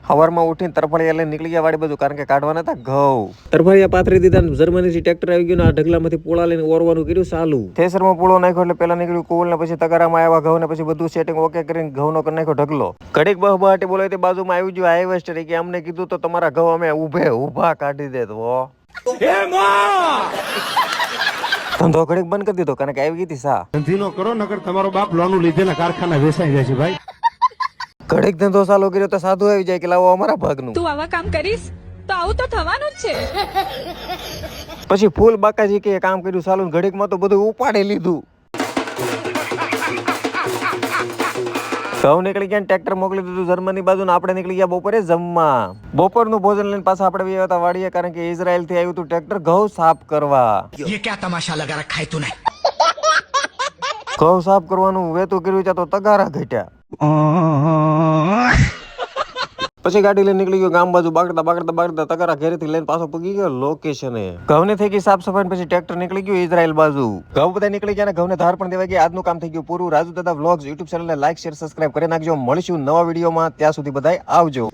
સવારમાં ઉઠીને તરફડિયા લઈને નીકળી ગયા વાડી બધું, કારણ કે કાઢવાના હતા ઘઉં. તરફડિયા પાથરી દીધા. જર્મનીથી ટ્રેક્ટર આવી ગયું ને આ ઢગલામાંથી પોળા લઈને ઓરવાનું કર્યું ચાલુ. થેસરમાં પોળો નાખ્યો એટલે પેલા નીકળ્યું કુવલ ને પછી તગારામાં આવ્યા ઘઉં ને પછી બધું સેટિંગ ઓકે કરીને ઘઉંનો કરી નાખ્યો ઢગલો. ઘડીક બહબાટી બોલાવી તે બાજુમાં આવી ગયું હાઈવેસ્ટર કે અમને કીધું તો તમારા ઘઉં અમે ઊભા કાઢી દે તો ધંધો ઘડીક બંધ કરી દીધો, કારણ કે આવી ગઈ હતી સા. ધંધીનો કરો નકર તમારો બાપ લોનું લીધેલા કારખાના વેચાઈ જાય છે ભાઈ. ઘડીક ધંધો ચાલુ કર્યો તો સાધુ આવી જાય કે લાવો અમારા ભાગનું. તું આવા કામ કરીશ તો આવું તો થવાનું જ છે. પછી ફૂલ બાકાજી કે કામ કર્યું ચાલુ, ઘડીકમાં તો બધું ઉપાડી લીધું. ઘઉં નીકળી ગયા, ટ્રેક્ટર મોકલી દીધું જર્મની બાજુ ને આપણે નીકળી ગયા બપોરે જમવા. બપોરનું ભોજન લઈને પાછા આપણે ગયા હતા વાડીએ, કારણ કે ઇઝરાયલ થી આવ્યું હતું ટ્રેક્ટર ઘઉં સાફ કરવા. ये क्या तमाशा लगा रखा है तूने? ઘઉં સાફ કરવાનું વેતું કર્યું છે તો તગારા ઘટ્યા. પછી ગાડી લઈને નીકળી ગયો ગામ બાજુ, બાગડતા તગારા ઘરેથી લઈને પાછો પૂગી ગયો લોકેશને. ઘઉંની થઈ ગઈ સાફ સફાઈ, પછી ટ્રેક્ટર નીકળી ગયું ઇઝરાયલ બાજુ. ઘઉં બધા નીકળી ગયા ને ઘઉંને ધાર પણ દેવાઈ ગઈ. આજનું કામ થઈ ગયું પૂરું. રાજુ દાદા વ્લોગ્સ યુટ્યુબ ચેનલને લાઈક શેર સબસ્ક્રાઇબ કરી નાખજો. મળીશું નવા વિડીયોમાં, ત્યાં સુધી બધાય આવજો.